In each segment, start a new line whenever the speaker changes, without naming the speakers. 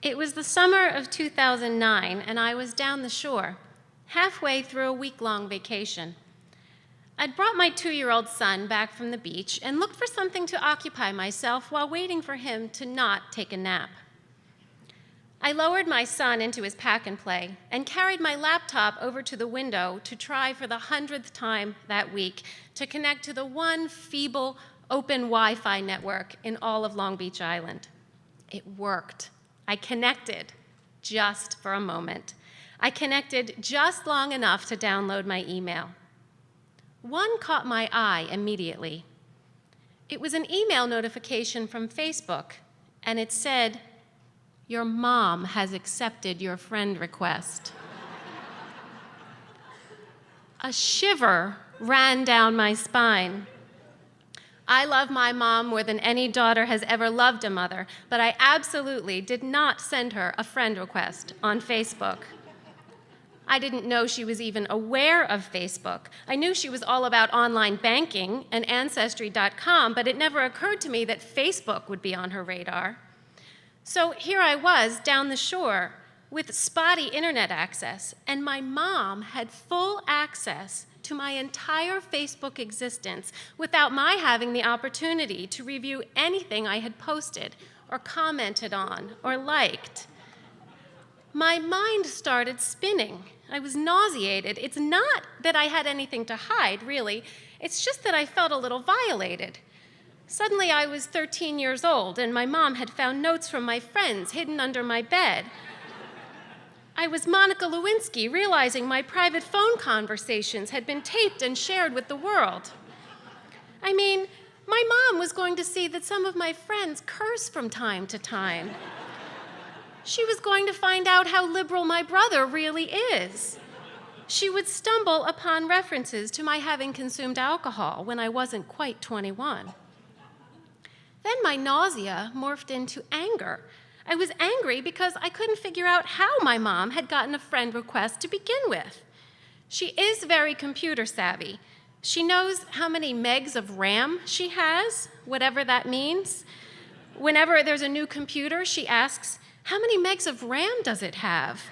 It was the summer of 2009, and I was down the shore, halfway through a week-long vacation. I'd brought my 2-year-old son back from the beach and looked for something to occupy myself while waiting for him to not take a nap. I lowered my son into his pack-and-play and carried my laptop over to the window to try for the 100th time that week to connect to the one feeble open Wi-Fi network in all of Long Beach Island. It worked. I connected, just for a moment. I connected just long enough to download my email. One caught my eye immediately. It was an email notification from Facebook, and it said, "Your mom has accepted your friend request." A shiver ran down my spine. I love my mom more than any daughter has ever loved a mother, but I absolutely did not send her a friend request on Facebook. I didn't know she was even aware of Facebook. I knew she was all about online banking and Ancestry.com, but it never occurred to me that Facebook would be on her radar. So here I was down the shore with spotty internet access, and my mom had full access to my entire Facebook existence without my having the opportunity to review anything I had posted or commented on or liked. My mind started spinning. I was nauseated. It's not that I had anything to hide, really. It's just that I felt a little violated. Suddenly I was 13 years old, and my mom had found notes from my friends hidden under my bed. I was Monica Lewinsky, realizing my private phone conversations had been taped and shared with the world. I mean, my mom was going to see that some of my friends curse from time to time. She was going to find out how liberal my brother really is. She would stumble upon references to my having consumed alcohol when I wasn't quite 21. Then my nausea morphed into anger. I was angry because I couldn't figure out how my mom had gotten a friend request to begin with. She is very computer savvy. She knows how many megs of RAM she has, whatever that means. Whenever there's a new computer, she asks, "How many megs of RAM does it have?"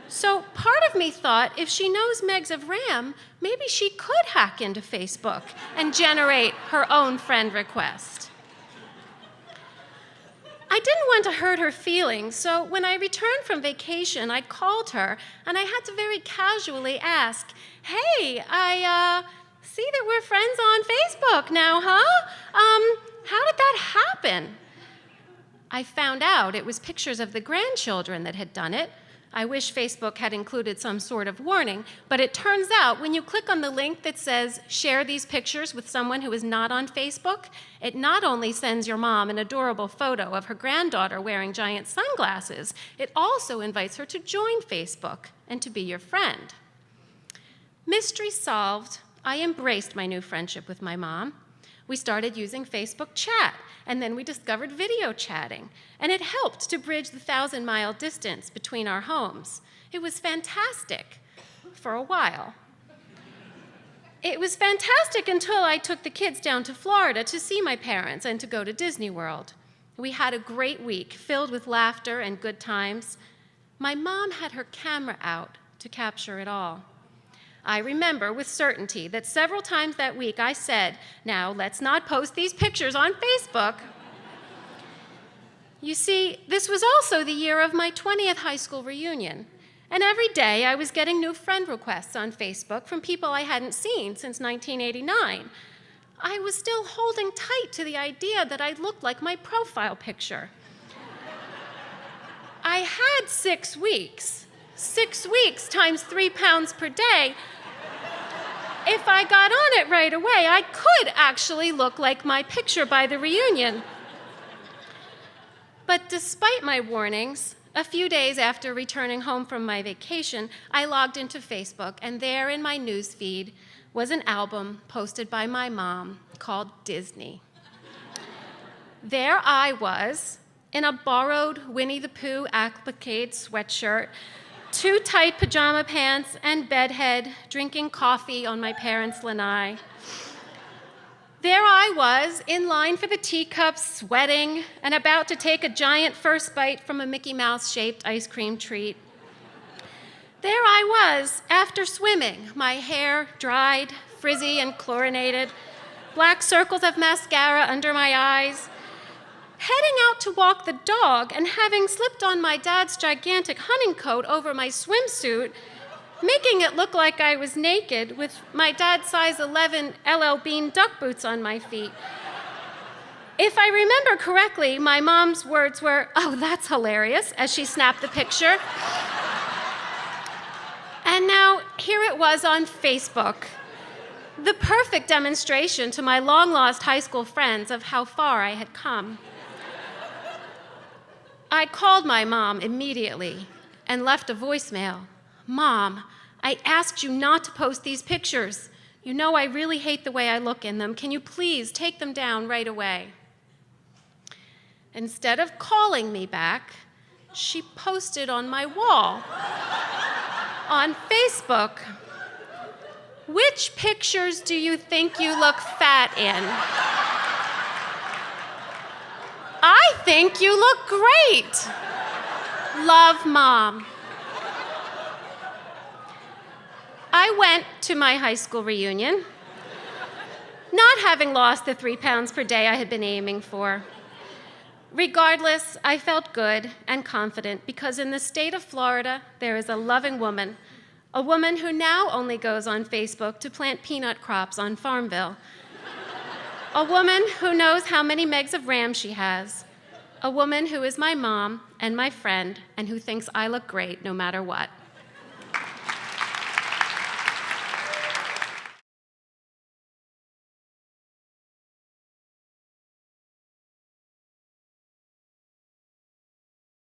So part of me thought if she knows megs of RAM, maybe she could hack into Facebook and generate her own friend request. I didn't want to hurt her feelings, so when I returned from vacation, I called her, and I had to very casually ask, "Hey, I see that we're friends on Facebook now, huh? How did that happen?" I found out it was pictures of the grandchildren that had done it. I wish Facebook had included some sort of warning, but it turns out when you click on the link that says share these pictures with someone who is not on Facebook, it not only sends your mom an adorable photo of her granddaughter wearing giant sunglasses, it also invites her to join Facebook and to be your friend. Mystery solved. I embraced my new friendship with my mom. We started using Facebook chat, and then we discovered video chatting, and it helped to bridge the 1,000-mile distance between our homes. It was fantastic for a while. It was fantastic until I took the kids down to Florida to see my parents and to go to Disney World. We had a great week filled with laughter and good times. My mom had her camera out to capture it all. I remember with certainty that several times that week I said, "Now, let's not post these pictures on Facebook." You see, this was also the year of my 20th high school reunion, and every day I was getting new friend requests on Facebook from people I hadn't seen since 1989. I was still holding tight to the idea that I looked like my profile picture. I had 6 weeks. 6 weeks times 3 pounds per day. If I got on it right away, I could actually look like my picture by the reunion. But despite my warnings, a few days after returning home from my vacation, I logged into Facebook, and there in my news feed was an album posted by my mom called Disney. There I was, in a borrowed Winnie the Pooh applique sweatshirt, 2 tight pajama pants, and bedhead, drinking coffee on my parents' lanai. There I was, in line for the teacups, sweating, and about to take a giant first bite from a Mickey Mouse-shaped ice cream treat. There I was, after swimming, my hair dried, frizzy and chlorinated, black circles of mascara under my eyes, heading out to walk the dog and having slipped on my dad's gigantic hunting coat over my swimsuit, making it look like I was naked with my dad's size 11 LL Bean duck boots on my feet. If I remember correctly, my mom's words were, "Oh, that's hilarious," as she snapped the picture. And now here it was on Facebook, the perfect demonstration to my long-lost high school friends of how far I had come. I called my mom immediately and left a voicemail. "Mom, I asked you not to post these pictures. You know I really hate the way I look in them. Can you please take them down right away?" Instead of calling me back, she posted on my wall on Facebook, "Which pictures do you think you look fat in? I think you look great. Love, Mom." I went to my high school reunion, not having lost the 3 pounds per day I had been aiming for. Regardless, I felt good and confident because in the state of Florida, there is a loving woman, a woman who now only goes on Facebook to plant peanut crops on Farmville, a woman who knows how many megs of RAM she has, a woman who is my mom and my friend and who thinks I look great no matter what.